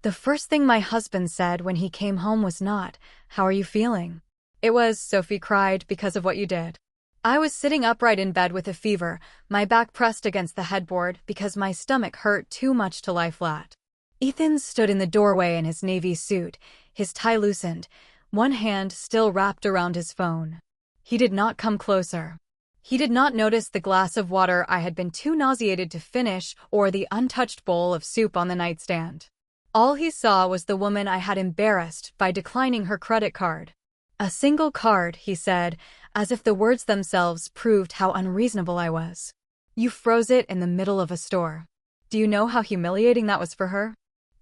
The first thing my husband said when he came home was not, "How are you feeling?" It was, "Sophie cried because of what you did." I was sitting upright in bed with a fever, my back pressed against the headboard because my stomach hurt too much to lie flat. Ethan stood in the doorway in his navy suit, his tie loosened, one hand still wrapped around his phone. He did not come closer. He did not notice the glass of water I had been too nauseated to finish or the untouched bowl of soup on the nightstand. All he saw was the woman I had embarrassed by declining her credit card. "A single card," he said, as if the words themselves proved how unreasonable I was. "You froze it in the middle of a store. Do you know how humiliating that was for her?"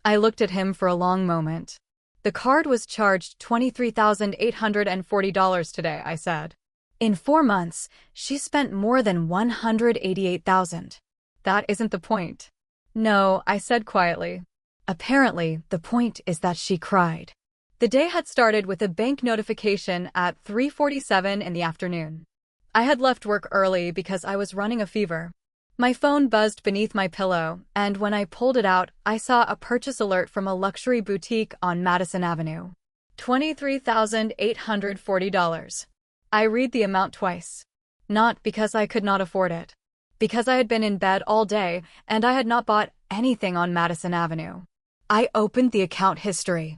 I looked at him for a long moment. "The card was charged $23,840 today," I said. "In 4 months, she spent more than $188,000. That isn't the point." "No," I said quietly. "Apparently, the point is that she cried." The day had started with a bank notification at 3:47 in the afternoon. I had left work early because I was running a fever. My phone buzzed beneath my pillow, and when I pulled it out, I saw a purchase alert from a luxury boutique on Madison Avenue. $23,840. I read the amount twice. Not because I could not afford it. Because I had been in bed all day, and I had not bought anything on Madison Avenue. I opened the account history.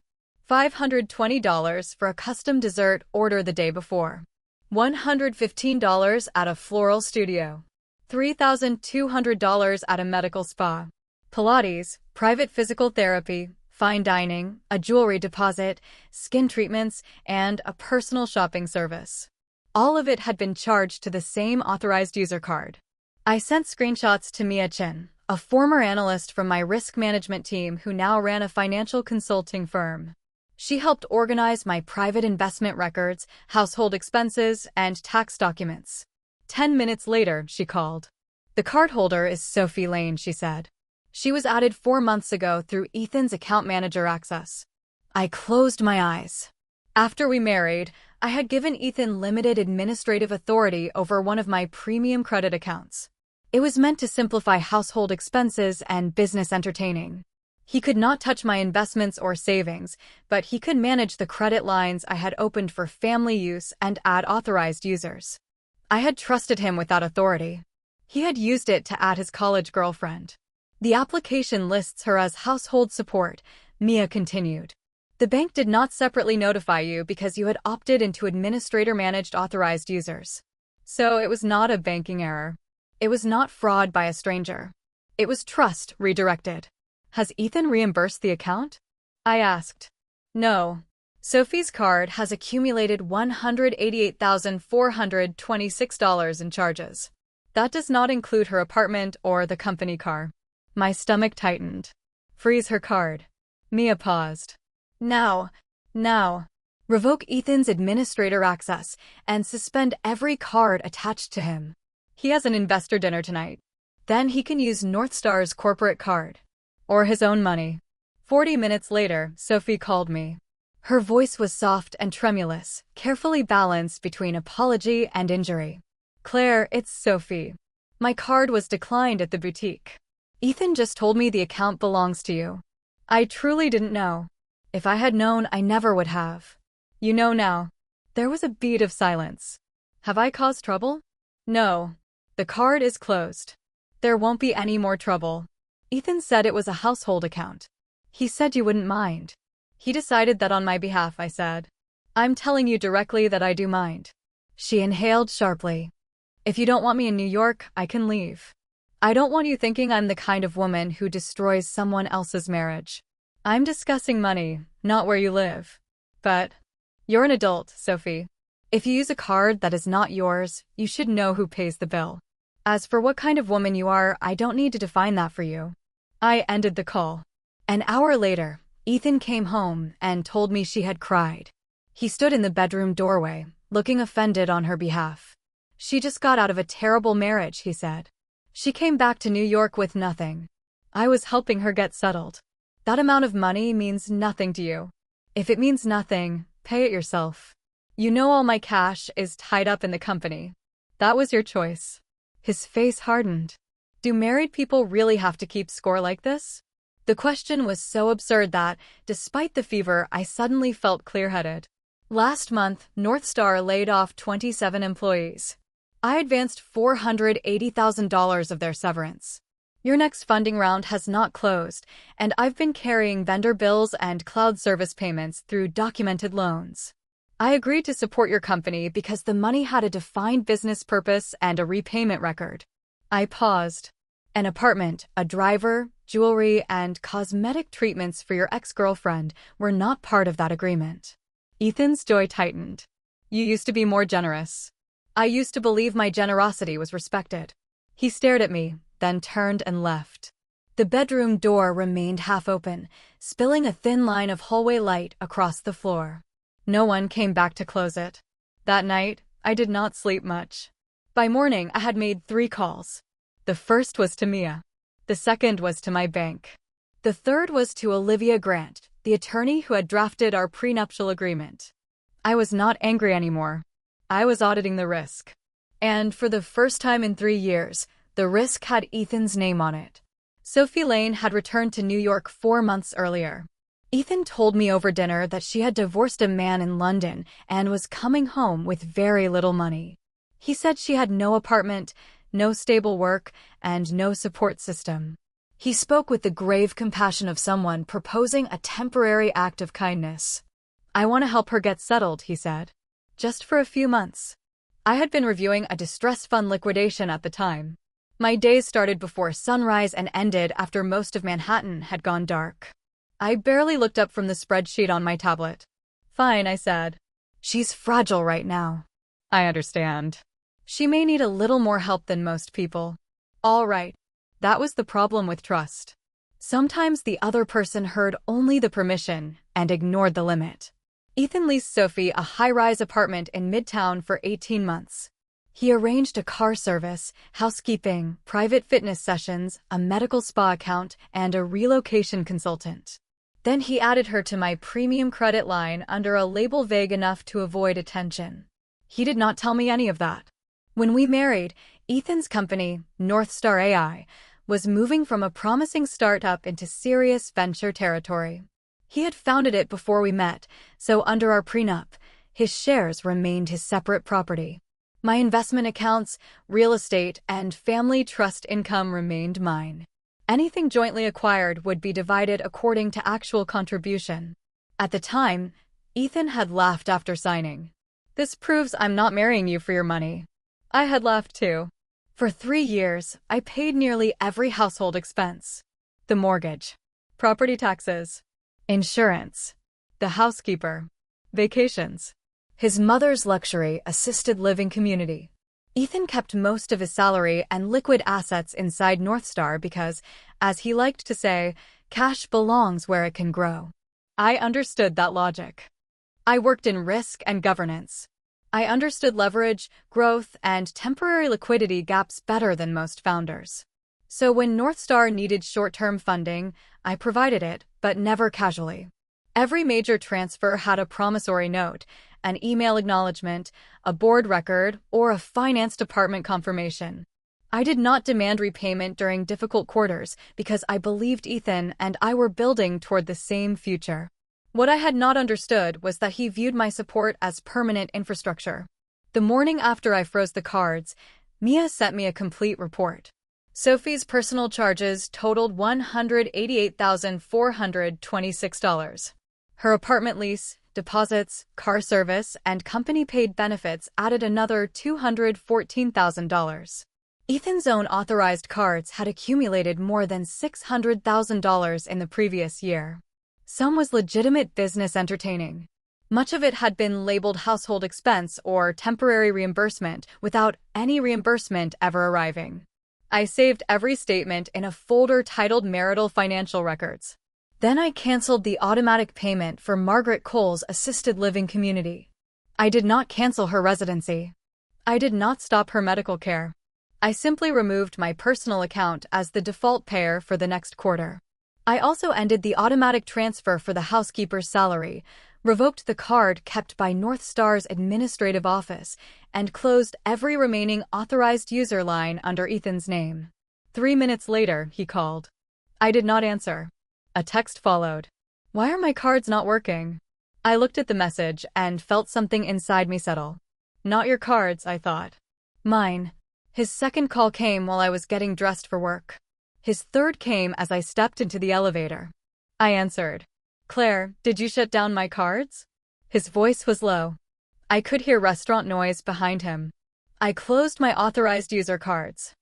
$520 for a custom dessert order the day before. $115 at a floral studio. $3,200 at a medical spa. Pilates, private physical therapy, fine dining, a jewelry deposit, skin treatments, and a personal shopping service. All of it had been charged to the same authorized user card. I sent screenshots to Mia Chin, a former analyst from my risk management team who now ran a financial consulting firm. She helped organize my private investment records, household expenses, and tax documents. 10 minutes later, she called. "The cardholder is Sophie Lane," she said. "She was added 4 months ago through Ethan's account manager access." I closed my eyes. After we married, I had given Ethan limited administrative authority over one of my premium credit accounts. It was meant to simplify household expenses and business entertaining. He could not touch my investments or savings, but he could manage the credit lines I had opened for family use and add authorized users. I had trusted him with that authority. He had used it to add his college girlfriend. "The application lists her as household support," Mia continued. "The bank did not separately notify you because you had opted into administrator-managed authorized users. So it was not a banking error. It was not fraud by a stranger. It was trust redirected." "Has Ethan reimbursed the account?" I asked. "No. Sophie's card has accumulated $188,426 in charges. That does not include her apartment or the company car." My stomach tightened. "Freeze her card." Mia paused. Now. Revoke Ethan's administrator access and suspend every card attached to him. He has an investor dinner tonight. Then he can use Northstar's corporate card. Or his own money." 40 minutes later, Sophie called me. Her voice was soft and tremulous, carefully balanced between apology and injury. "Claire, it's Sophie. My card was declined at the boutique. Ethan just told me the account belongs to you. I truly didn't know. If I had known, I never would have. You know now." There was a beat of silence. "Have I caused trouble?" "No. The card is closed. There won't be any more trouble. Ethan said it was a household account. He said you wouldn't mind. He decided that on my behalf," I said. "I'm telling you directly that I do mind." She inhaled sharply. "If you don't want me in New York, I can leave. I don't want you thinking I'm the kind of woman who destroys someone else's marriage. I'm discussing money, not where you live. But you're an adult, Sophie. If you use a card that is not yours, you should know who pays the bill. As for what kind of woman you are, I don't need to define that for you." I ended the call. An hour later, Ethan came home and told me she had cried. He stood in the bedroom doorway, looking offended on her behalf. "She just got out of a terrible marriage," he said. "She came back to New York with nothing. I was helping her get settled. That amount of money means nothing to you. If it means nothing, pay it yourself. You know all my cash is tied up in the company. That was your choice." His face hardened. "Do married people really have to keep score like this?" The question was so absurd that, despite the fever, I suddenly felt clear-headed. Last month, North Star laid off 27 employees. I advanced $480,000 of their severance. Your next funding round has not closed, and I've been carrying vendor bills and cloud service payments through documented loans. I agreed to support your company because the money had a defined business purpose and a repayment record. I paused. An apartment, a driver, jewelry, and cosmetic treatments for your ex-girlfriend were not part of that agreement. Ethan's jaw tightened. You used to be more generous. I used to believe my generosity was respected. He stared at me, then turned and left. The bedroom door remained half open, spilling a thin line of hallway light across the floor. No one came back to close it. That night, I did not sleep much. By morning, I had made 3 calls. The first was to Mia. The second was to my bank. The third was to Olivia Grant, the attorney who had drafted our prenuptial agreement. I was not angry anymore. I was auditing the risk. And for the first time in 3 years, the risk had Ethan's name on it. Sophie Lane had returned to New York 4 months earlier. Ethan told me over dinner that she had divorced a man in London and was coming home with very little money. He said she had no apartment, no stable work, and no support system. He spoke with the grave compassion of someone proposing a temporary act of kindness. I want to help her get settled, he said. Just for a few months. I had been reviewing a distress fund liquidation at the time. My days started before sunrise and ended after most of Manhattan had gone dark. I barely looked up from the spreadsheet on my tablet. Fine, I said. She's fragile right now. I understand. She may need a little more help than most people. All right. That was the problem with trust. Sometimes the other person heard only the permission and ignored the limit. Ethan leased Sophie a high-rise apartment in Midtown for 18 months. He arranged a car service, housekeeping, private fitness sessions, a medical spa account, and a relocation consultant. Then he added her to my premium credit line under a label vague enough to avoid attention. He did not tell me any of that. When we married, Ethan's company, North Star AI, was moving from a promising startup into serious venture territory. He had founded it before we met, so under our prenup, his shares remained his separate property. My investment accounts, real estate, and family trust income remained mine. Anything jointly acquired would be divided according to actual contribution. At the time, Ethan had laughed after signing. This proves I'm not marrying you for your money. I had laughed too. For 3 years, I paid nearly every household expense. The mortgage, property taxes, insurance, the housekeeper, vacations, his mother's luxury assisted living community. Ethan kept most of his salary and liquid assets inside North Star because, as he liked to say, cash belongs where it can grow. I understood that logic. I worked in risk and governance. I understood leverage, growth, and temporary liquidity gaps better than most founders. So when North Star needed short-term funding, I provided it, but never casually. Every major transfer had a promissory note, an email acknowledgement, a board record, or a finance department confirmation. I did not demand repayment during difficult quarters because I believed Ethan and I were building toward the same future. What I had not understood was that he viewed my support as permanent infrastructure. The morning after I froze the cards, Mia sent me a complete report. Sophie's personal charges totaled $188,426. Her apartment lease, deposits, car service, and company-paid benefits added another $214,000. Ethan's own authorized cards had accumulated more than $600,000 in the previous year. Some was legitimate business entertaining. Much of it had been labeled household expense or temporary reimbursement without any reimbursement ever arriving. I saved every statement in a folder titled Marital Financial Records. Then I canceled the automatic payment for Margaret Cole's assisted living community. I did not cancel her residency. I did not stop her medical care. I simply removed my personal account as the default payer for the next quarter. I also ended the automatic transfer for the housekeeper's salary, revoked the card kept by North Star's administrative office, and closed every remaining authorized user line under Ethan's name. 3 minutes later, he called. I did not answer. A text followed. Why are my cards not working? I looked at the message and felt something inside me settle. Not your cards, I thought. Mine. His second call came while I was getting dressed for work. His third came as I stepped into the elevator. I answered. Claire, did you shut down my cards? His voice was low. I could hear restaurant noise behind him. I closed my authorized user cards.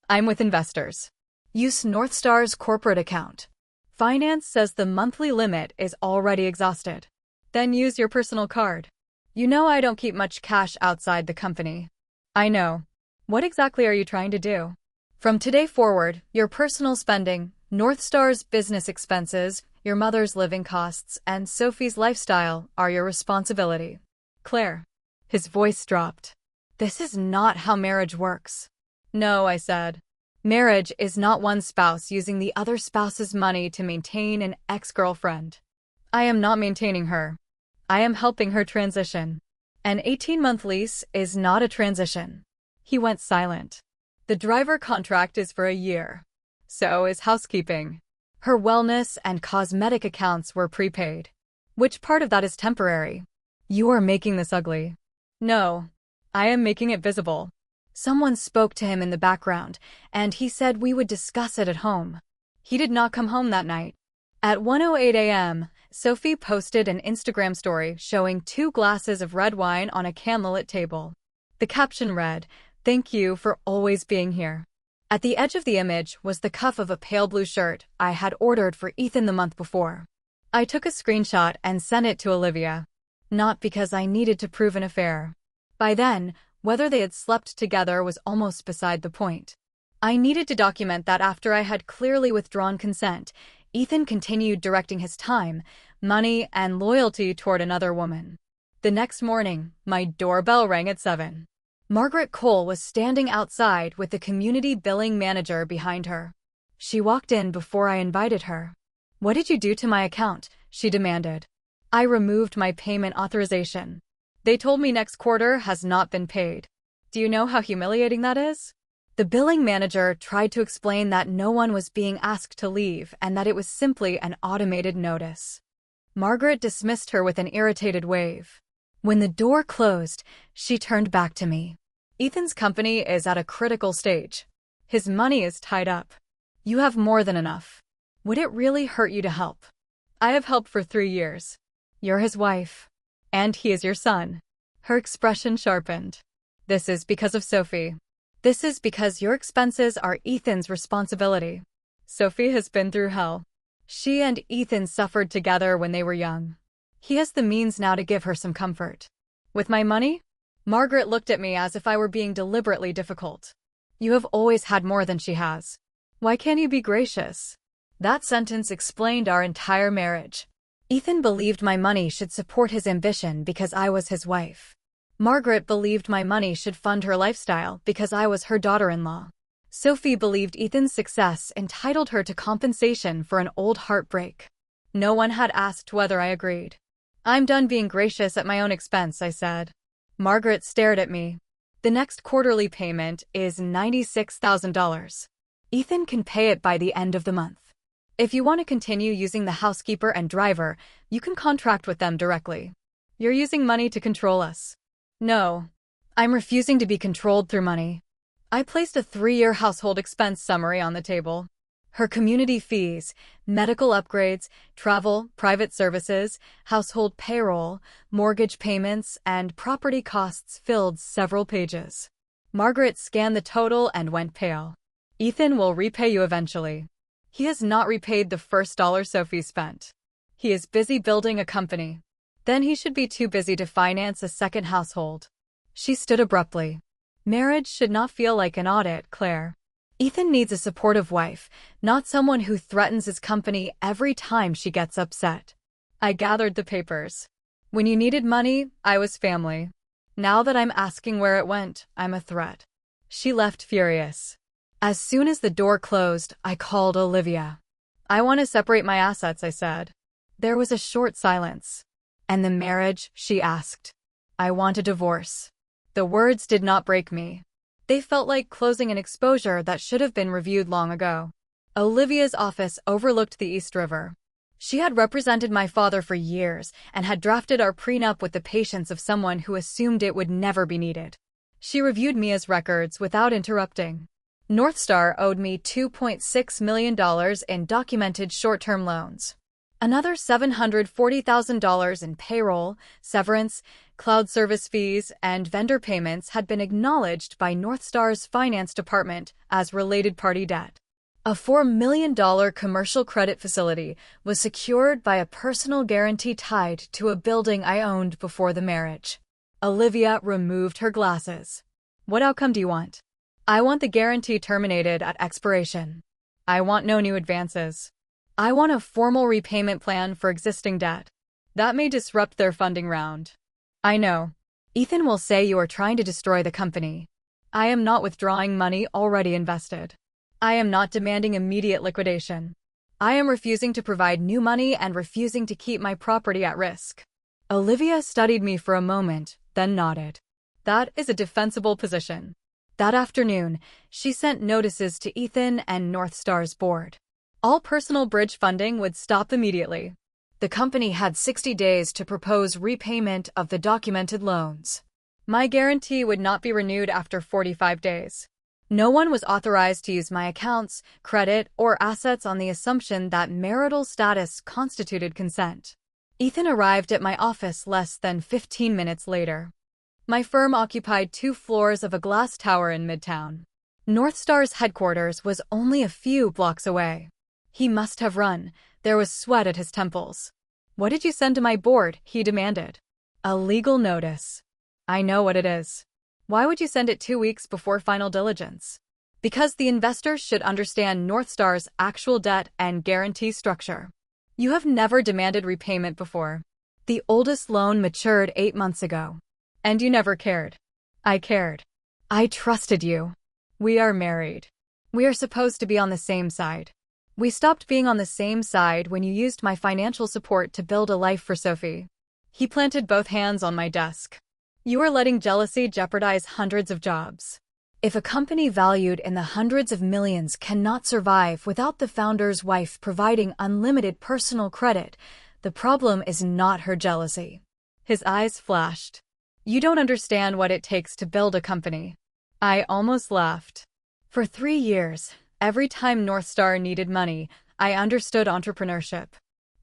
I'm with investors. Use Northstar's corporate account. Finance says the monthly limit is already exhausted. Then use your personal card. You know I don't keep much cash outside the company. I know. What exactly are you trying to do? From today forward, your personal spending, Northstar's business expenses, your mother's living costs, and Sophie's lifestyle are your responsibility. Claire. His voice dropped. This is not how marriage works. No, I said. Marriage is not one spouse using the other spouse's money to maintain an ex-girlfriend. I am not maintaining her. I am helping her transition. An 18-month lease is not a transition. He went silent. The driver contract is for a year. So is housekeeping. Her wellness and cosmetic accounts were prepaid. Which part of that is temporary? You are making this ugly. No. I am making it visible. Someone spoke to him in the background, and he said we would discuss it at home. He did not come home that night. At 1:08 a.m., Sophie posted an Instagram story showing 2 glasses of red wine on a candlelit table. The caption read, "Thank you for always being here." At the edge of the image was the cuff of a pale blue shirt I had ordered for Ethan the month before. I took a screenshot and sent it to Olivia. Not because I needed to prove an affair. By then, whether they had slept together was almost beside the point. I needed to document that after I had clearly withdrawn consent, Ethan continued directing his time, money, and loyalty toward another woman. The next morning, my doorbell rang at 7. Margaret Cole was standing outside with the community billing manager behind her. She walked in before I invited her. "What did you do to my account?" she demanded. I removed my payment authorization. They told me next quarter has not been paid. Do you know how humiliating that is? The billing manager tried to explain that no one was being asked to leave and that it was simply an automated notice. Margaret dismissed her with an irritated wave. When the door closed, she turned back to me. Ethan's company is at a critical stage. His money is tied up. You have more than enough. Would it really hurt you to help? I have helped for 3 years. You're his wife. And he is your son. Her expression sharpened. This is because of Sophie. This is because your expenses are Ethan's responsibility. Sophie has been through hell. She and Ethan suffered together when they were young. He has the means now to give her some comfort. With my money? Margaret looked at me as if I were being deliberately difficult. You have always had more than she has. Why can't you be gracious? That sentence explained our entire marriage. Ethan believed my money should support his ambition because I was his wife. Margaret believed my money should fund her lifestyle because I was her daughter-in-law. Sophie believed Ethan's success entitled her to compensation for an old heartbreak. No one had asked whether I agreed. I'm done being gracious at my own expense, I said. Margaret stared at me. The next quarterly payment is $96,000. Ethan can pay it by the end of the month. If you want to continue using the housekeeper and driver, you can contract with them directly. You're using money to control us. No. I'm refusing to be controlled through money. I placed a 3-year household expense summary on the table. Her community fees, medical upgrades, travel, private services, household payroll, mortgage payments, and property costs filled several pages. Margaret scanned the total and went pale. Ethan will repay you eventually. He has not repaid the first dollar Sophie spent. He is busy building a company. Then he should be too busy to finance a second household. She stood abruptly. Marriage should not feel like an audit, Claire. Ethan needs a supportive wife, not someone who threatens his company every time she gets upset. I gathered the papers. When you needed money, I was family. Now that I'm asking where it went, I'm a threat. She left furious. As soon as the door closed, I called Olivia. I want to separate my assets, I said. There was a short silence. And the marriage, she asked. I want a divorce. The words did not break me. They felt like closing an exposure that should have been reviewed long ago. Olivia's office overlooked the East River. She had represented my father for years and had drafted our prenup with the patience of someone who assumed it would never be needed. She reviewed Mia's records without interrupting. Northstar owed me $2.6 million in documented short-term loans. Another $740,000 in payroll, severance, cloud service fees, and vendor payments had been acknowledged by Northstar's finance department as related party debt. A $4 million commercial credit facility was secured by a personal guarantee tied to a building I owned before the marriage. Olivia removed her glasses. What outcome do you want? I want the guarantee terminated at expiration. I want no new advances. I want a formal repayment plan for existing debt. That may disrupt their funding round. I know. Ethan will say you are trying to destroy the company. I am not withdrawing money already invested. I am not demanding immediate liquidation. I am refusing to provide new money and refusing to keep my property at risk. Olivia studied me for a moment, then nodded. That is a defensible position. That afternoon, she sent notices to Ethan and Northstar's board. All personal bridge funding would stop immediately. The company had 60 days to propose repayment of the documented loans. My guarantee would not be renewed after 45 days. No one was authorized to use my accounts, credit, or assets on the assumption that marital status constituted consent. Ethan arrived at my office less than 15 minutes later. My firm occupied 2 floors of a glass tower in Midtown. Northstar's headquarters was only a few blocks away. He must have run. There was sweat at his temples. What did you send to my board? He demanded. A legal notice. I know what it is. Why would you send it 2 weeks before final diligence? Because the investors should understand Northstar's actual debt and guarantee structure. You have never demanded repayment before. The oldest loan matured 8 months ago. And you never cared. I cared. I trusted you. We are married. We are supposed to be on the same side. We stopped being on the same side when you used my financial support to build a life for Sophie. He planted both hands on my desk. You are letting jealousy jeopardize hundreds of jobs. If a company valued in the hundreds of millions cannot survive without the founder's wife providing unlimited personal credit, the problem is not her jealousy. His eyes flashed. You don't understand what it takes to build a company. I almost laughed. For 3 years, every time Northstar needed money, I understood entrepreneurship.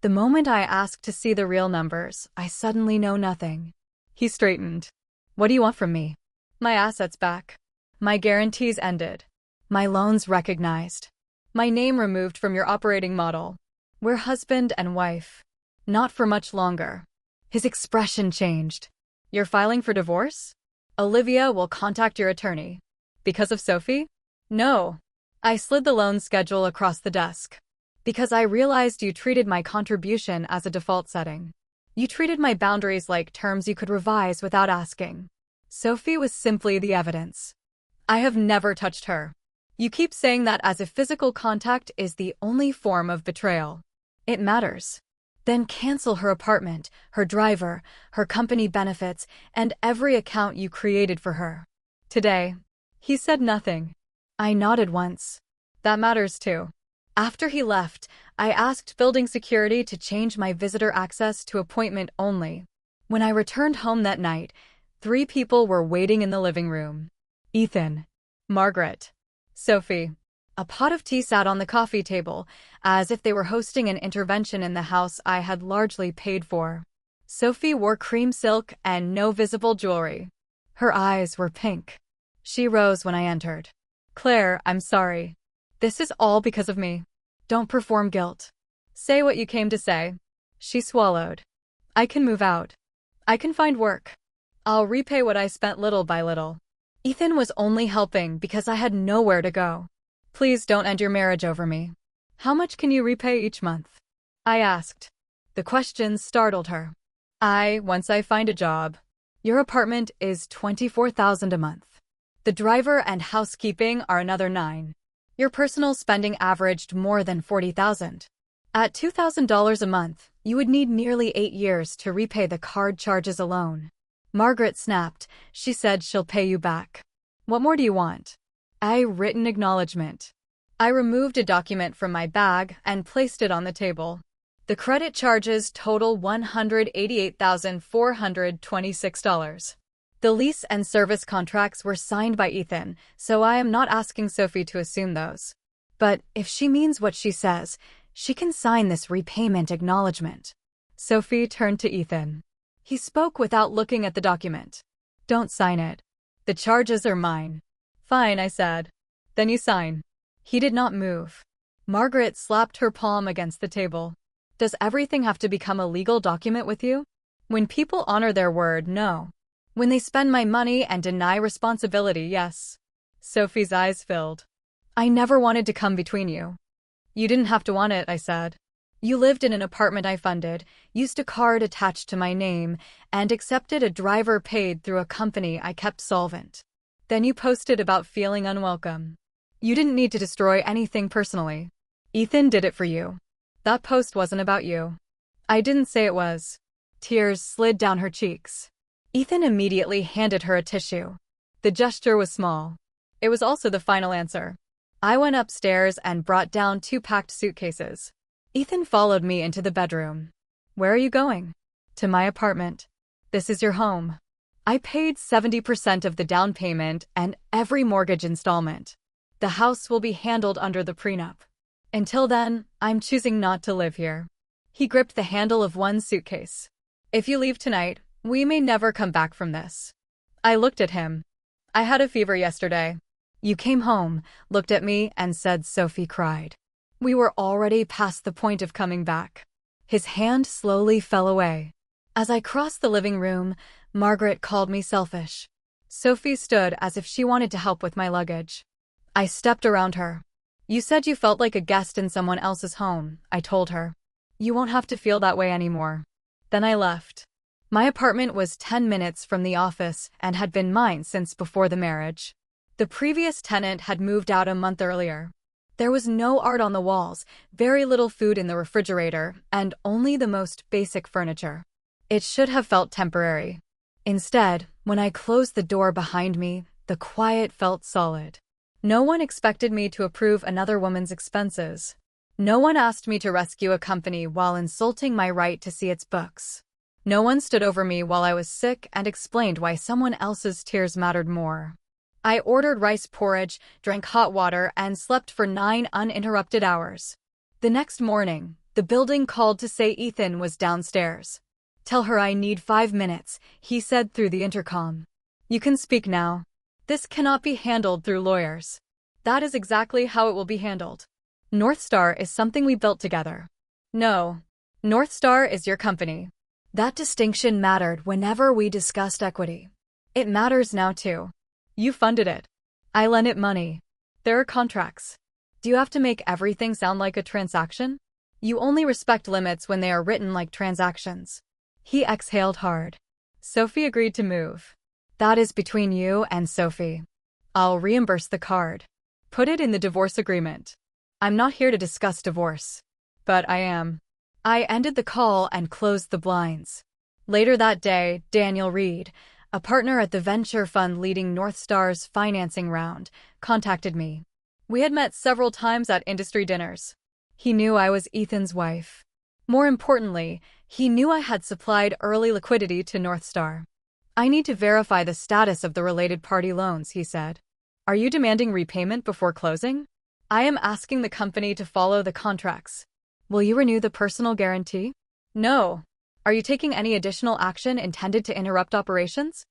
The moment I asked to see the real numbers, I suddenly know nothing. He straightened. What do you want from me? My assets back. My guarantees ended. My loans recognized. My name removed from your operating model. We're husband and wife. Not for much longer. His expression changed. You're filing for divorce? Olivia will contact your attorney. Because of Sophie? No. I slid the loan schedule across the desk. Because I realized you treated my contribution as a default setting. You treated my boundaries like terms you could revise without asking. Sophie was simply the evidence. I have never touched her. You keep saying that as if physical contact is the only form of betrayal. It matters. Then cancel her apartment, her driver, her company benefits, and every account you created for her. Today. He said nothing. I nodded once. That matters too. After he left, I asked building security to change my visitor access to appointment only. When I returned home that night, 3 people were waiting in the living room. Ethan, Margaret, Sophie. A pot of tea sat on the coffee table, as if they were hosting an intervention in the house I had largely paid for. Sophie wore cream silk and no visible jewelry. Her eyes were pink. She rose when I entered. Claire, I'm sorry. This is all because of me. Don't perform guilt. Say what you came to say. She swallowed. I can move out. I can find work. I'll repay what I spent little by little. Ethan was only helping because I had nowhere to go. Please don't end your marriage over me. How much can you repay each month? I asked. The question startled her. Once I find a job. Your apartment is $24,000 a month. The driver and housekeeping are another $9,000. Your personal spending averaged more than $40,000. At $2,000 a month, you would need nearly 8 years to repay the card charges alone. Margaret snapped. She said she'll pay you back. What more do you want? Written acknowledgement. I removed a document from my bag and placed it on the table. The credit charges total $188,426. The lease and service contracts were signed by Ethan, so I am not asking Sophie to assume those. But if she means what she says, she can sign this repayment acknowledgement. Sophie turned to Ethan. He spoke without looking at the document. Don't sign it. The charges are mine. Fine, I said. Then you sign. He did not move. Margaret slapped her palm against the table. Does everything have to become a legal document with you? When people honor their word, no. When they spend my money and deny responsibility, yes. Sophie's eyes filled. I never wanted to come between you. You didn't have to want it, I said. You lived in an apartment I funded, used a card attached to my name, and accepted a driver paid through a company I kept solvent. Then you posted about feeling unwelcome. You didn't need to destroy anything personally. Ethan did it for you. That post wasn't about you. I didn't say it was. Tears slid down her cheeks. Ethan immediately handed her a tissue. The gesture was small. It was also the final answer. I went upstairs and brought down 2 packed suitcases. Ethan followed me into the bedroom. Where are you going? To my apartment. This is your home. I paid 70% of the down payment and every mortgage installment. The house will be handled under the prenup. Until then, I'm choosing not to live here. He gripped the handle of one suitcase. If you leave tonight, we may never come back from this. I looked at him. I had a fever yesterday. You came home, looked at me, and said Sophie cried. We were already past the point of coming back. His hand slowly fell away. As I crossed the living room, Margaret called me selfish. Sophie stood as if she wanted to help with my luggage. I stepped around her. You said you felt like a guest in someone else's home, I told her. You won't have to feel that way anymore. Then I left. My apartment was 10 minutes from the office and had been mine since before the marriage. The previous tenant had moved out a month earlier. There was no art on the walls, very little food in the refrigerator, and only the most basic furniture. It should have felt temporary. Instead, when I closed the door behind me, the quiet felt solid. No one expected me to approve another woman's expenses. No one asked me to rescue a company while insulting my right to see its books. No one stood over me while I was sick and explained why someone else's tears mattered more. I ordered rice porridge, drank hot water, and slept for 9 uninterrupted hours. The next morning, the building called to say Ethan was downstairs. Tell her I need 5 minutes, he said through the intercom. You can speak now. This cannot be handled through lawyers. That is exactly how it will be handled. North Star is something we built together. No. North Star is your company. That distinction mattered whenever we discussed equity. It matters now too. You funded it. I lent it money. There are contracts. Do you have to make everything sound like a transaction? You only respect limits when they are written like transactions. He exhaled hard. Sophie agreed to move. That is between you and Sophie. I'll reimburse the card. Put it in the divorce agreement. I'm not here to discuss divorce. But I am. I ended the call and closed the blinds. Later that day, Daniel Reed, a partner at the venture fund leading North Star's financing round, contacted me. We had met several times at industry dinners. He knew I was Ethan's wife. More importantly, he knew I had supplied early liquidity to North Star. I need to verify the status of the related party loans, he said. Are you demanding repayment before closing? I am asking the company to follow the contracts. Will you renew the personal guarantee? No. Are you taking any additional action intended to interrupt operations?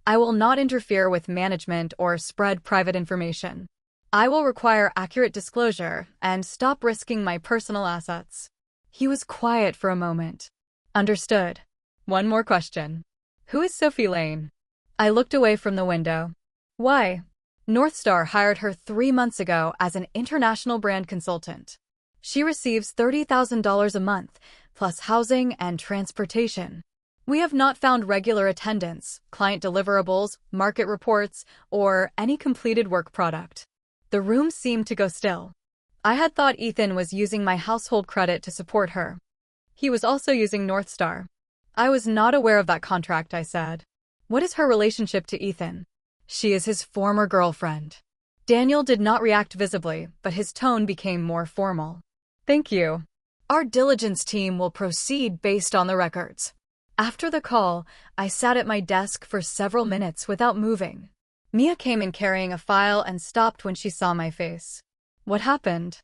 I will not interfere with management or spread private information. I will require accurate disclosure and stop risking my personal assets. He was quiet for a moment. Understood. One more question. Who is Sophie Lane? I looked away from the window. Why? North Star hired her 3 months ago as an international brand consultant. She receives $30,000 a month, plus housing and transportation. We have not found regular attendance, client deliverables, market reports, or any completed work product. The room seemed to go still. I had thought Ethan was using my household credit to support her. He was also using North Star. I was not aware of that contract, I said. What is her relationship to Ethan? She is his former girlfriend. Daniel did not react visibly, but his tone became more formal. Thank you. Our diligence team will proceed based on the records. After the call, I sat at my desk for several minutes without moving. Mia came in carrying a file and stopped when she saw my face. What happened?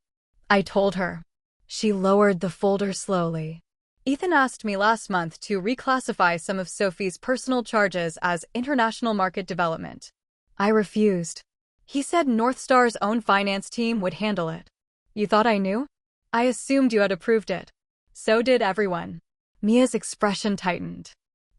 I told her. She lowered the folder slowly. Ethan asked me last month to reclassify some of Sophie's personal charges as international market development. I refused. He said Northstar's own finance team would handle it. You thought I knew? I assumed you had approved it. So did everyone. Mia's expression tightened.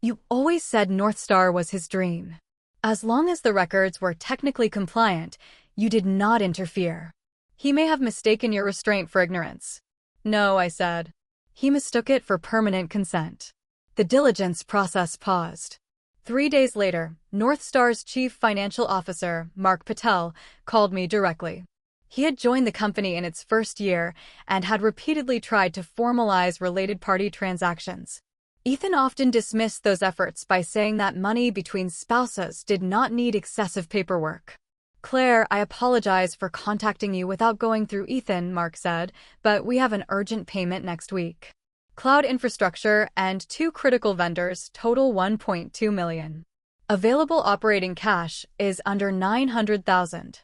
You always said Northstar was his dream. As long as the records were technically compliant, you did not interfere. He may have mistaken your restraint for ignorance. No, I said. He mistook it for permanent consent. The diligence process paused. 3 days later, Northstar's chief financial officer, Mark Patel, called me directly. He had joined the company in its first year and had repeatedly tried to formalize related party transactions. Ethan often dismissed those efforts by saying that money between spouses did not need excessive paperwork. Claire, I apologize for contacting you without going through Ethan, Mark said, but we have an urgent payment next week. Cloud infrastructure and 2 critical vendors total $1.2 million. Available operating cash is under $900,000.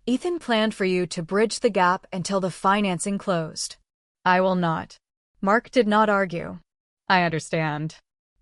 Ethan planned for you to bridge the gap until the financing closed. I will not. Mark did not argue. I understand.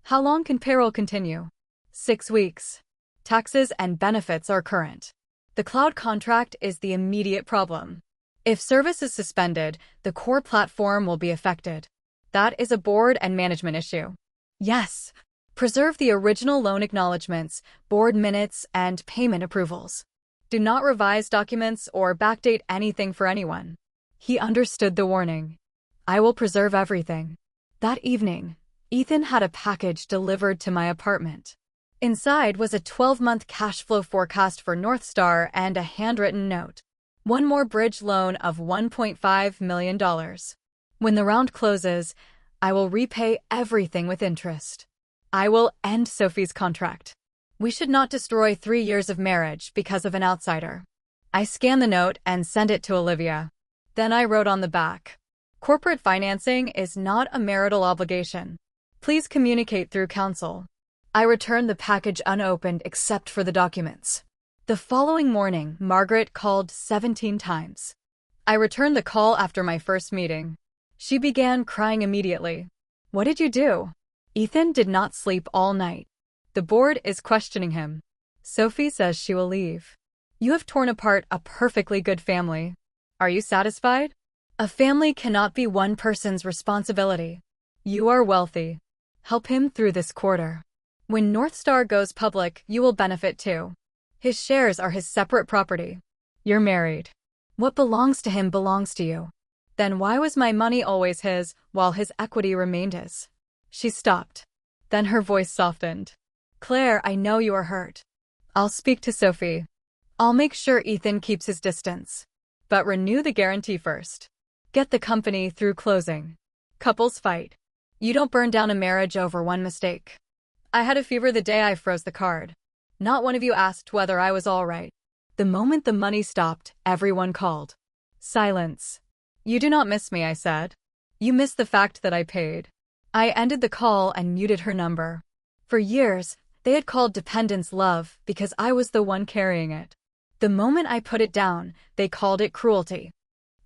How long can payroll continue? 6 weeks. Taxes and benefits are current. The cloud contract is the immediate problem. If service is suspended, the core platform will be affected. That is a board and management issue. Yes. Preserve the original loan acknowledgments, board minutes, and payment approvals. Do not revise documents or backdate anything for anyone. He understood the warning. I will preserve everything. That evening, Ethan had a package delivered to my apartment. Inside was a 12-month cash flow forecast for Northstar and a handwritten note. One more bridge loan of $1.5 million. When the round closes, I will repay everything with interest. I will end Sophie's contract. We should not destroy 3 years of marriage because of an outsider. I scanned the note and sent it to Olivia. Then I wrote on the back, corporate financing is not a marital obligation. Please communicate through counsel. I returned the package unopened except for the documents. The following morning, Margaret called 17 times. I returned the call after my first meeting. She began crying immediately. What did you do? Ethan did not sleep all night. The board is questioning him. Sophie says she will leave. You have torn apart a perfectly good family. Are you satisfied? A family cannot be one person's responsibility. You are wealthy. Help him through this quarter. When Northstar goes public, you will benefit too. His shares are his separate property. You're married. What belongs to him belongs to you. Then why was my money always his, while his equity remained his? She stopped. Then her voice softened. Claire, I know you are hurt. I'll speak to Sophie. I'll make sure Ethan keeps his distance. But renew the guarantee first. Get the company through closing. Couples fight. You don't burn down a marriage over one mistake. I had a fever the day I froze the card. Not one of you asked whether I was all right. The moment the money stopped, everyone called. Silence. You do not miss me, I said. You miss the fact that I paid. I ended the call and muted her number. For years, they had called dependence love because I was the one carrying it. The moment I put it down, they called it cruelty.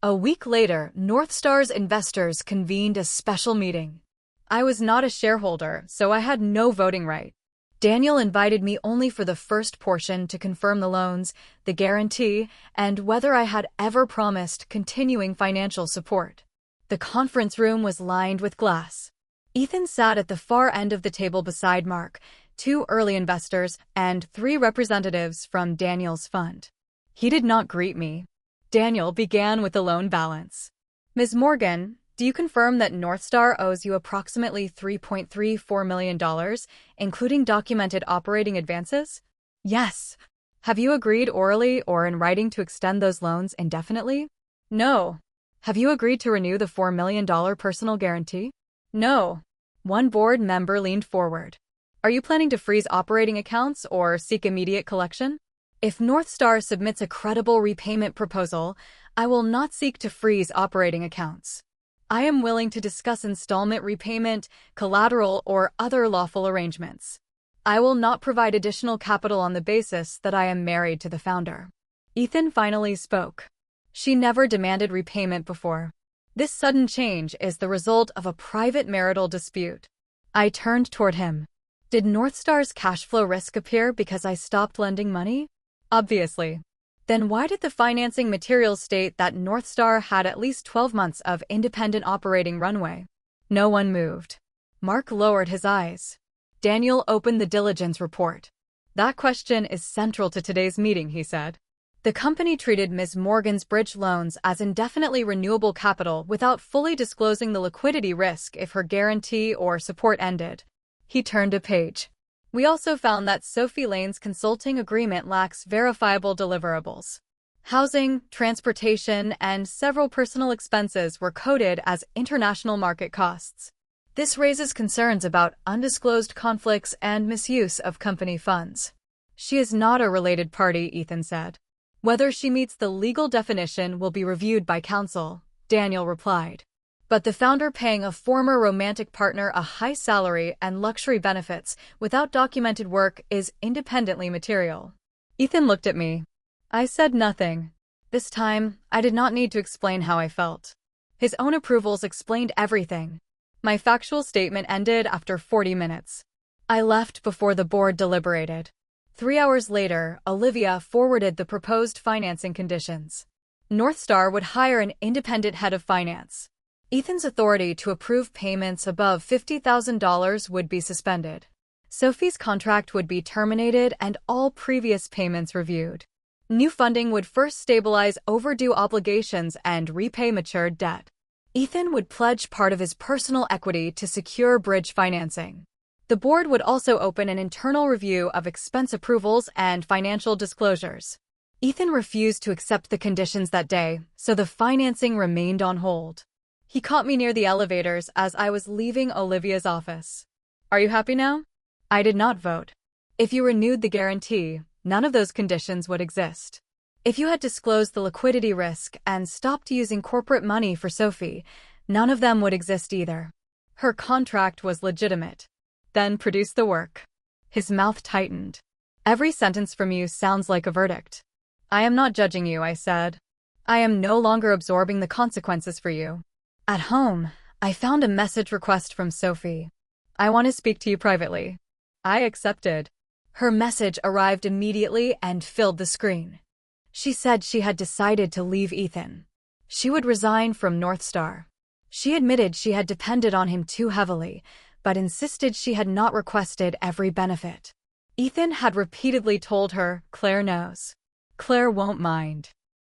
A week later, Northstar's investors convened a special meeting. I was not a shareholder, so I had no voting right. Daniel invited me only for the first portion to confirm the loans, the guarantee, and whether I had ever promised continuing financial support. The conference room was lined with glass. Ethan sat at the far end of the table beside Mark, 2 early investors, and 3 representatives from Daniel's fund. He did not greet me. Daniel began with the loan balance. Ms. Morgan, do you confirm that Northstar owes you approximately $3.34 million, including documented operating advances? Yes. Have you agreed orally or in writing to extend those loans indefinitely? No. Have you agreed to renew the $4 million personal guarantee? No. One board member leaned forward. Are you planning to freeze operating accounts or seek immediate collection? If Northstar submits a credible repayment proposal, I will not seek to freeze operating accounts. I am willing to discuss installment repayment, collateral, or other lawful arrangements. I will not provide additional capital on the basis that I am married to the founder. Ethan finally spoke. She never demanded repayment before. This sudden change is the result of a private marital dispute. I turned toward him. Did Northstar's cash flow risk appear because I stopped lending money? Obviously. Then why did the financing materials state that Northstar had at least 12 months of independent operating runway? No one moved. Mark lowered his eyes. Daniel opened the diligence report. That question is central to today's meeting, he said. The company treated Ms. Morgan's bridge loans as indefinitely renewable capital without fully disclosing the liquidity risk if her guarantee or support ended. He turned a page. We also found that Sophie Lane's consulting agreement lacks verifiable deliverables. Housing, transportation, and several personal expenses were coded as international market costs. This raises concerns about undisclosed conflicts and misuse of company funds. She is not a related party, Ethan said. Whether she meets the legal definition will be reviewed by counsel, Daniel replied. But the founder paying a former romantic partner a high salary and luxury benefits without documented work is independently material. Ethan looked at me. I said nothing. This time, I did not need to explain how I felt. His own approvals explained everything. My factual statement ended after 40 minutes. I left before the board deliberated. 3 hours later, Olivia forwarded the proposed financing conditions. Northstar would hire an independent head of finance. Ethan's authority to approve payments above $50,000 would be suspended. Sophie's contract would be terminated and all previous payments reviewed. New funding would first stabilize overdue obligations and repay matured debt. Ethan would pledge part of his personal equity to secure bridge financing. The board would also open an internal review of expense approvals and financial disclosures. Ethan refused to accept the conditions that day, so the financing remained on hold. He caught me near the elevators as I was leaving Olivia's office. Are you happy now? I did not vote. If you renewed the guarantee, none of those conditions would exist. If you had disclosed the liquidity risk and stopped using corporate money for Sophie, none of them would exist either. Her contract was legitimate. Then produce the work. His mouth tightened. Every sentence from you sounds like a verdict. I am not judging you, I said. I am no longer absorbing the consequences for you. At home, I found a message request from Sophie. I want to speak to you privately. I accepted. Her message arrived immediately and filled the screen. She said she had decided to leave Ethan. She would resign from Northstar. She admitted she had depended on him too heavily, but insisted she had not requested every benefit. Ethan had repeatedly told her, Claire knows. Claire won't mind.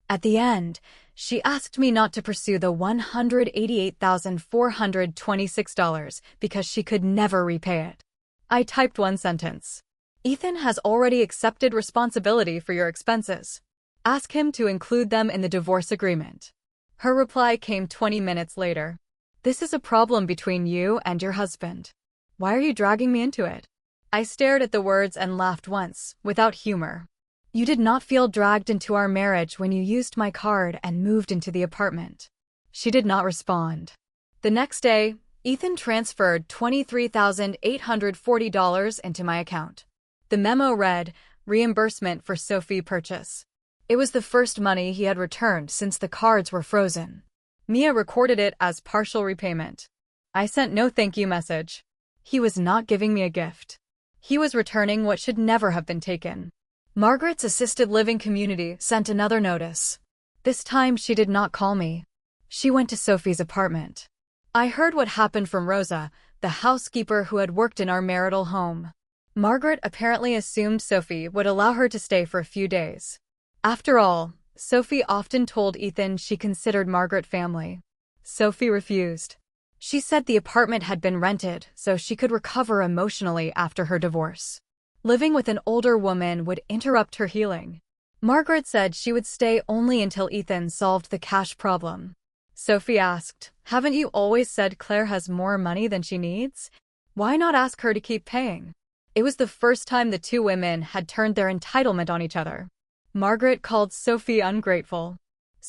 At the end, she asked me not to pursue the $188,426 because she could never repay it. I typed one sentence. Ethan has already accepted responsibility for your expenses. Ask him to include them in the divorce agreement. Her reply came 20 minutes later. This is a problem between you and your husband. Why are you dragging me into it? I stared at the words and laughed once, without humor. You did not feel dragged into our marriage when you used my card and moved into the apartment. She did not respond. The next day, Ethan transferred $23,840 into my account. The memo read, reimbursement for Sophie purchase. It was the first money he had returned since the cards were frozen. Mia recorded it as partial repayment. I sent no thank you message. He was not giving me a gift. He was returning what should never have been taken. Margaret's assisted living community sent another notice. This time she did not call me. She went to Sophie's apartment. I heard what happened from Rosa, the housekeeper who had worked in our marital home. Margaret apparently assumed Sophie would allow her to stay for a few days. After all, Sophie often told Ethan she considered Margaret family. Sophie refused. She said the apartment had been rented so she could recover emotionally after her divorce. Living with an older woman would interrupt her healing. Margaret said she would stay only until Ethan solved the cash problem. Sophie asked, haven't you always said Claire has more money than she needs? Why not ask her to keep paying? It was the first time the two women had turned their entitlement on each other. Margaret called Sophie ungrateful.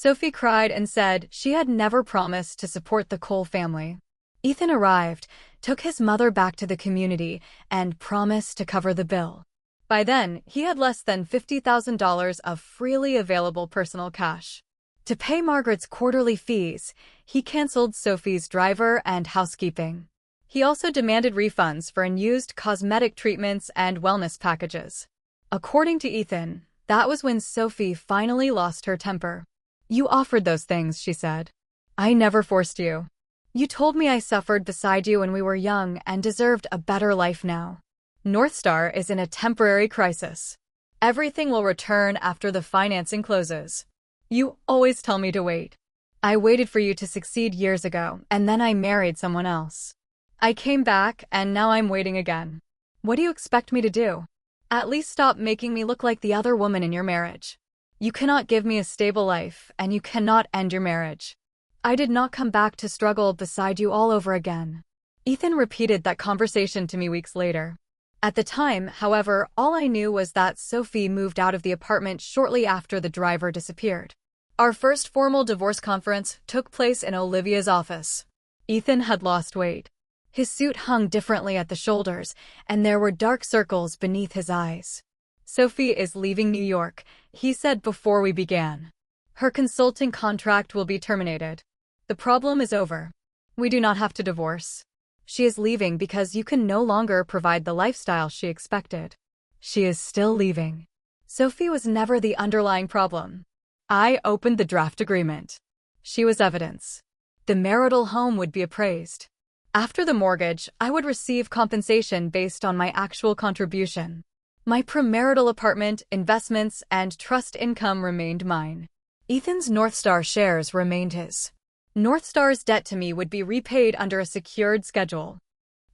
Sophie cried and said she had never promised to support the Cole family. Ethan arrived, took his mother back to the community, and promised to cover the bill. By then, he had less than $50,000 of freely available personal cash. To pay Margaret's quarterly fees, he canceled Sophie's driver and housekeeping. He also demanded refunds for unused cosmetic treatments and wellness packages. According to Ethan, that was when Sophie finally lost her temper. "You offered those things," she said. "I never forced you. You told me I suffered beside you when we were young and deserved a better life now. North Star is in a temporary crisis. Everything will return after the financing closes. You always tell me to wait. I waited for you to succeed years ago, and then I married someone else. I came back, and now I'm waiting again. What do you expect me to do? At least stop making me look like the other woman in your marriage. You cannot give me a stable life, and you cannot end your marriage. I did not come back to struggle beside you all over again." Ethan repeated that conversation to me weeks later. At the time, however, all I knew was that Sophie moved out of the apartment shortly after the driver disappeared. Our first formal divorce conference took place in Olivia's office. Ethan had lost weight. His suit hung differently at the shoulders, and there were dark circles beneath his eyes. "Sophie is leaving New York," he said before we began. "Her consulting contract will be terminated. The problem is over. We do not have to divorce. She is leaving because you can no longer provide the lifestyle she expected. She is still leaving." Sophie was never the underlying problem. I opened the draft agreement. She was evidence. The marital home would be appraised. After the mortgage, I would receive compensation based on my actual contribution. My premarital apartment, investments, and trust income remained mine. Ethan's North Star shares remained his. North Star's debt to me would be repaid under a secured schedule.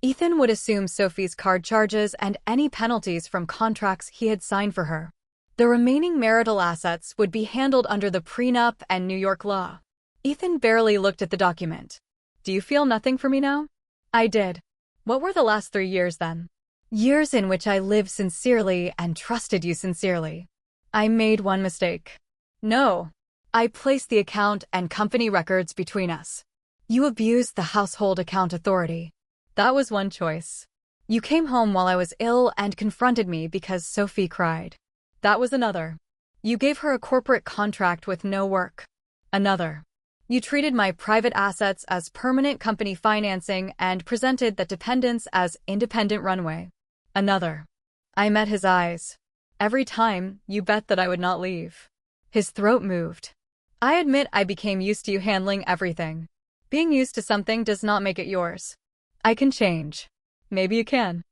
Ethan would assume Sophie's card charges and any penalties from contracts he had signed for her. The remaining marital assets would be handled under the prenup and New York law. Ethan barely looked at the document. "Do you feel nothing for me now?" I did. "What were the last 3 years then?" "Years in which I lived sincerely and trusted you sincerely. I made one mistake." "No. I placed the account and company records between us. You abused the household account authority. That was one choice. You came home while I was ill and confronted me because Sophie cried. That was another. You gave her a corporate contract with no work. Another. You treated my private assets as permanent company financing and presented that dependence as independent runway. Another. I met his eyes. Every time, you bet that I would not leave." His throat moved. "I admit I became used to you handling everything. Being used to something does not make it yours. I can change. Maybe you can."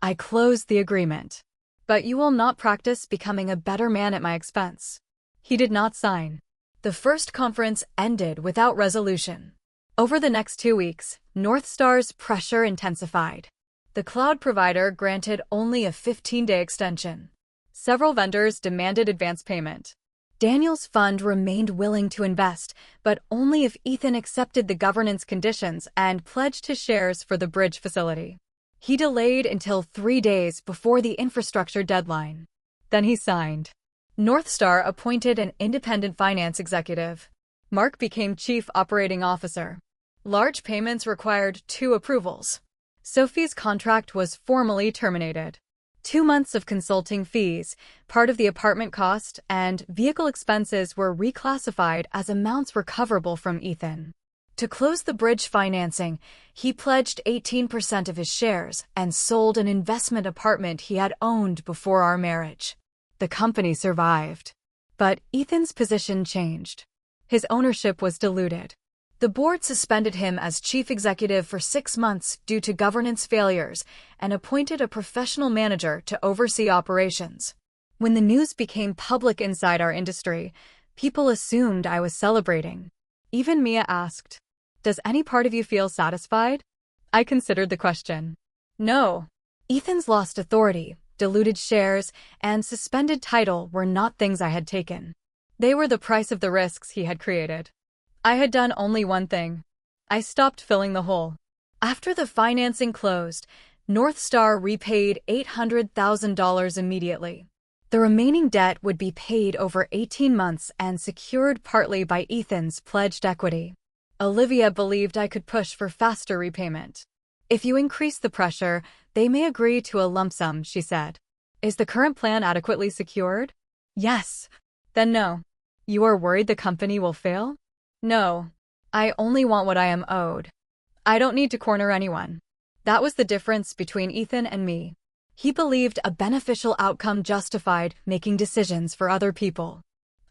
I closed the agreement. "But you will not practice becoming a better man at my expense." He did not sign. The first conference ended without resolution. Over the next 2 weeks, North Star's pressure intensified. The cloud provider granted only a 15-day extension. Several vendors demanded advance payment. Daniel's fund remained willing to invest, but only if Ethan accepted the governance conditions and pledged his shares for the bridge facility. He delayed until 3 days before the infrastructure deadline. Then he signed. North Star appointed an independent finance executive. Mark became chief operating officer. Large payments required 2 approvals. Sophie's contract was formally terminated. 2 months of consulting fees, part of the apartment cost, and vehicle expenses were reclassified as amounts recoverable from Ethan. To close the bridge financing, he pledged 18% of his shares and sold an investment apartment he had owned before our marriage. The company survived. But Ethan's position changed. His ownership was diluted. The board suspended him as chief executive for 6 months due to governance failures and appointed a professional manager to oversee operations. When the news became public inside our industry, people assumed I was celebrating. Even Mia asked, "Does any part of you feel satisfied?" I considered the question. No. Ethan's lost authority, diluted shares, and suspended title were not things I had taken. They were the price of the risks he had created. I had done only one thing. I stopped filling the hole. After the financing closed, North Star repaid $800,000 immediately. The remaining debt would be paid over 18 months and secured partly by Ethan's pledged equity. Olivia believed I could push for faster repayment. If you increase the pressure, they may agree to a lump sum, she said. Is the current plan adequately secured? Yes. Then no. You are worried the company will fail? No. I only want what I am owed. I don't need to corner anyone. That was the difference between Ethan and me. He believed a beneficial outcome justified making decisions for other people.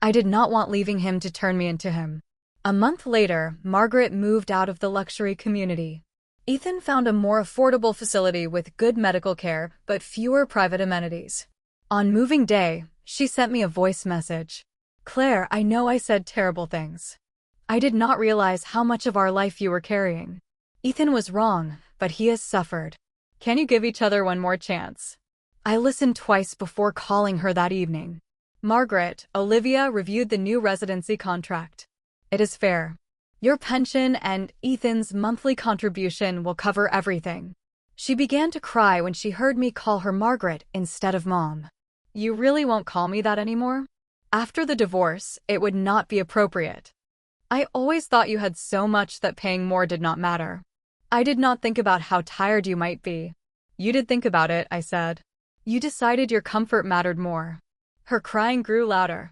I did not want leaving him to turn me into him. A month later, Margaret moved out of the luxury community. Ethan found a more affordable facility with good medical care but fewer private amenities. On moving day, she sent me a voice message. Claire, I know I said terrible things. I did not realize how much of our life you were carrying. Ethan was wrong, but he has suffered. Can you give each other one more chance? I listened twice before calling her that evening. Margaret, Olivia reviewed the new residency contract. It is fair. Your pension and Ethan's monthly contribution will cover everything. She began to cry when she heard me call her Margaret instead of Mom. You really won't call me that anymore? After the divorce, it would not be appropriate. I always thought you had so much that paying more did not matter. I did not think about how tired you might be. You did think about it, I said. You decided your comfort mattered more. Her crying grew louder.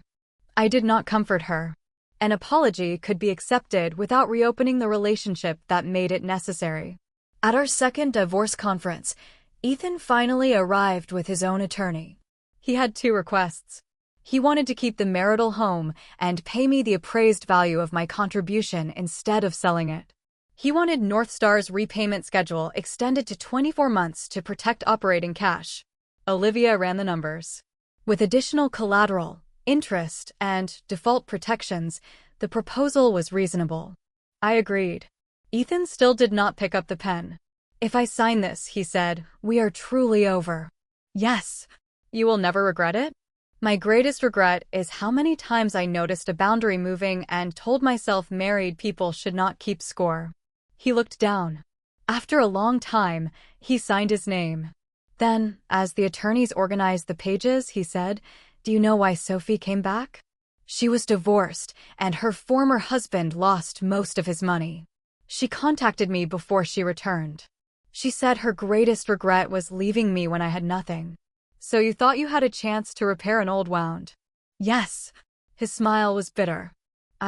I did not comfort her. An apology could be accepted without reopening the relationship that made it necessary. At our second divorce conference, Ethan finally arrived with his own attorney. He had 2 requests. He wanted to keep the marital home and pay me the appraised value of my contribution instead of selling it. He wanted North Star's repayment schedule extended to 24 months to protect operating cash. Olivia ran the numbers. With additional collateral, interest, and default protections, the proposal was reasonable. I agreed. Ethan still did not pick up the pen. If I sign this, he said, we are truly over. Yes. You will never regret it? My greatest regret is how many times I noticed a boundary moving and told myself married people should not keep score. He looked down. After a long time, he signed his name. Then, as the attorneys organized the pages, he said, Do you know why Sophie came back? She was divorced, and her former husband lost most of his money. She contacted me before she returned. She said her greatest regret was leaving me when I had nothing. So you thought you had a chance to repair an old wound? Yes. His smile was bitter.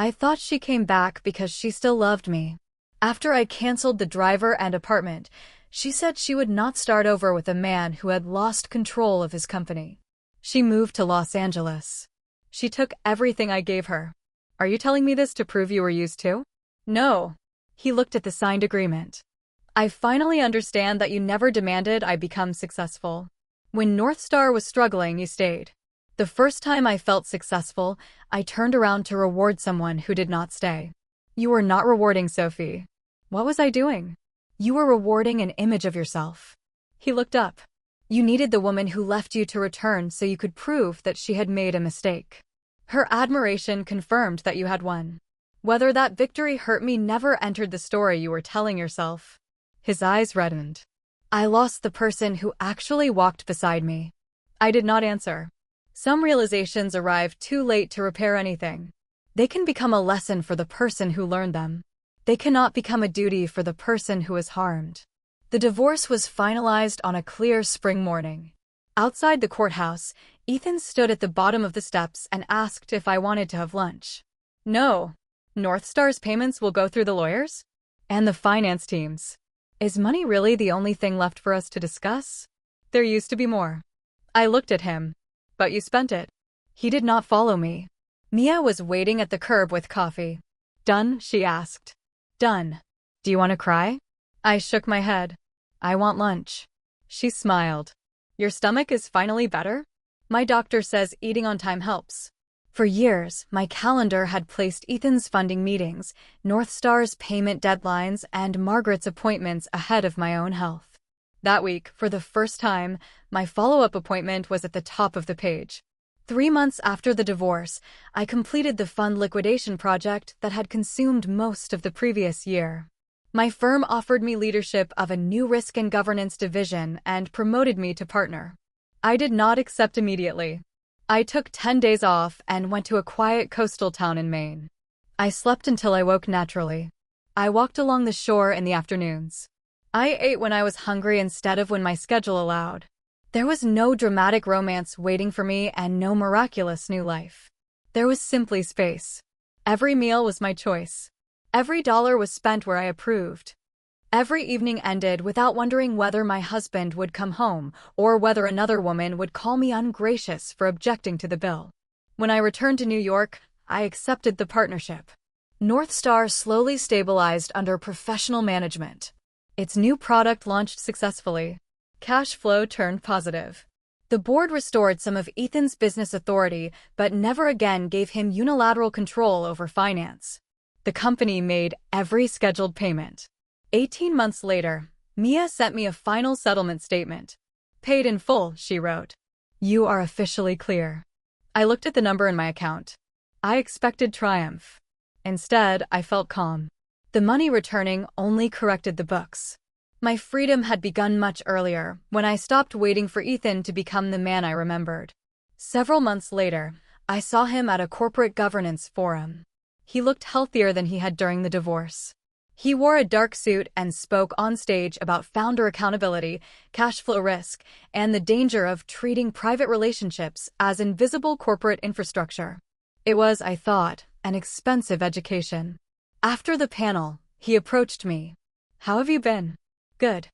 I thought she came back because she still loved me. After I canceled the driver and apartment, she said she would not start over with a man who had lost control of his company. She moved to Los Angeles. She took everything I gave her. Are you telling me this to prove you were used too? No. He looked at the signed agreement. I finally understand that you never demanded I become successful. When North Star was struggling, you stayed. The first time I felt successful, I turned around to reward someone who did not stay. You were not rewarding Sophie. What was I doing? You were rewarding an image of yourself. He looked up. You needed the woman who left you to return so you could prove that she had made a mistake. Her admiration confirmed that you had won. Whether that victory hurt me never entered the story you were telling yourself. His eyes reddened. I lost the person who actually walked beside me. I did not answer. Some realizations arrive too late to repair anything. They can become a lesson for the person who learned them. They cannot become a duty for the person who is harmed. The divorce was finalized on a clear spring morning. Outside the courthouse, Ethan stood at the bottom of the steps and asked if I wanted to have lunch. No. North Star's payments will go through the lawyers? And the finance teams. Is money really the only thing left for us to discuss? There used to be more. I looked at him. But you spent it. He did not follow me. Mia was waiting at the curb with coffee. Done? She asked. Done. Do you want to cry? I shook my head. I want lunch. She smiled. Your stomach is finally better? My doctor says eating on time helps. For years, my calendar had placed Ethan's funding meetings, North Star's payment deadlines, and Margaret's appointments ahead of my own health. That week, for the first time, my follow-up appointment was at the top of the page. 3 months after the divorce, I completed the fund liquidation project that had consumed most of the previous year. My firm offered me leadership of a new risk and governance division and promoted me to partner. I did not accept immediately. I took 10 days off and went to a quiet coastal town in Maine. I slept until I woke naturally. I walked along the shore in the afternoons. I ate when I was hungry instead of when my schedule allowed. There was no dramatic romance waiting for me and no miraculous new life. There was simply space. Every meal was my choice. Every dollar was spent where I approved. Every evening ended without wondering whether my husband would come home or whether another woman would call me ungracious for objecting to the bill. When I returned to New York, I accepted the partnership. North Star slowly stabilized under professional management. Its new product launched successfully. Cash flow turned positive. The board restored some of Ethan's business authority, but never again gave him unilateral control over finance. The company made every scheduled payment. 18 months later, Mia sent me a final settlement statement. "Paid in full," she wrote. "You are officially clear." I looked at the number in my account. I expected triumph. Instead, I felt calm. The money returning only corrected the books. My freedom had begun much earlier, when I stopped waiting for Ethan to become the man I remembered. Several months later, I saw him at a corporate governance forum. He looked healthier than he had during the divorce. He wore a dark suit and spoke on stage about founder accountability, cash flow risk, and the danger of treating private relationships as invisible corporate infrastructure. It was, I thought, an expensive education. After the panel, he approached me. "How have you been?" "Good.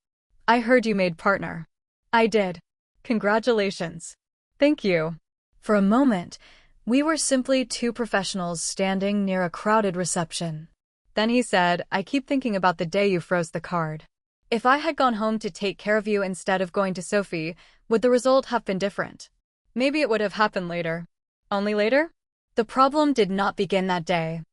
I heard you made partner." "I did." "Congratulations." "Thank you." For a moment, we were simply two professionals standing near a crowded reception. Then he said, "I keep thinking about the day you froze the card. If I had gone home to take care of you instead of going to Sophie, would the result have been different? Maybe it would have happened later." "Only later?" The problem did not begin that day.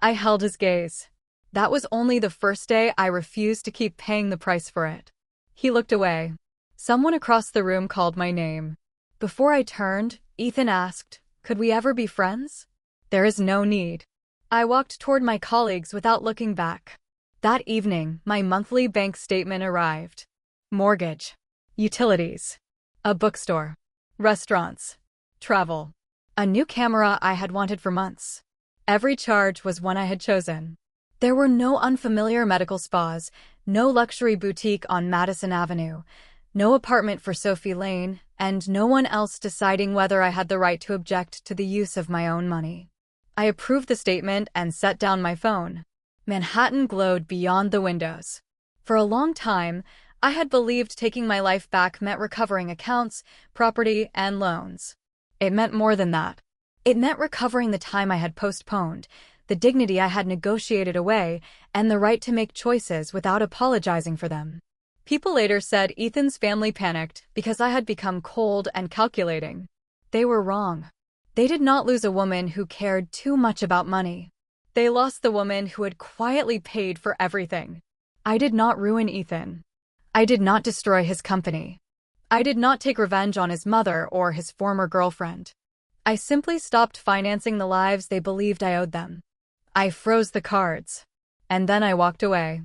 I held his gaze. That was only the first day I refused to keep paying the price for it. He looked away. Someone across the room called my name. Before I turned, Ethan asked, "Could we ever be friends?" "There is no need." I walked toward my colleagues without looking back. That evening, my monthly bank statement arrived. Mortgage, utilities, a bookstore, restaurants, travel, a new camera I had wanted for months. Every charge was one I had chosen. There were no unfamiliar medical spas, no luxury boutique on Madison Avenue, no apartment for Sophie Lane, and no one else deciding whether I had the right to object to the use of my own money. I approved the statement and set down my phone. Manhattan glowed beyond the windows. For a long time, I had believed taking my life back meant recovering accounts, property, and loans. It meant more than that. It meant recovering the time I had postponed, the dignity I had negotiated away, and the right to make choices without apologizing for them. People later said Ethan's family panicked because I had become cold and calculating. They were wrong. They did not lose a woman who cared too much about money. They lost the woman who had quietly paid for everything. I did not ruin Ethan. I did not destroy his company. I did not take revenge on his mother or his former girlfriend. I simply stopped financing the lives they believed I owed them. I froze the cards. And then I walked away.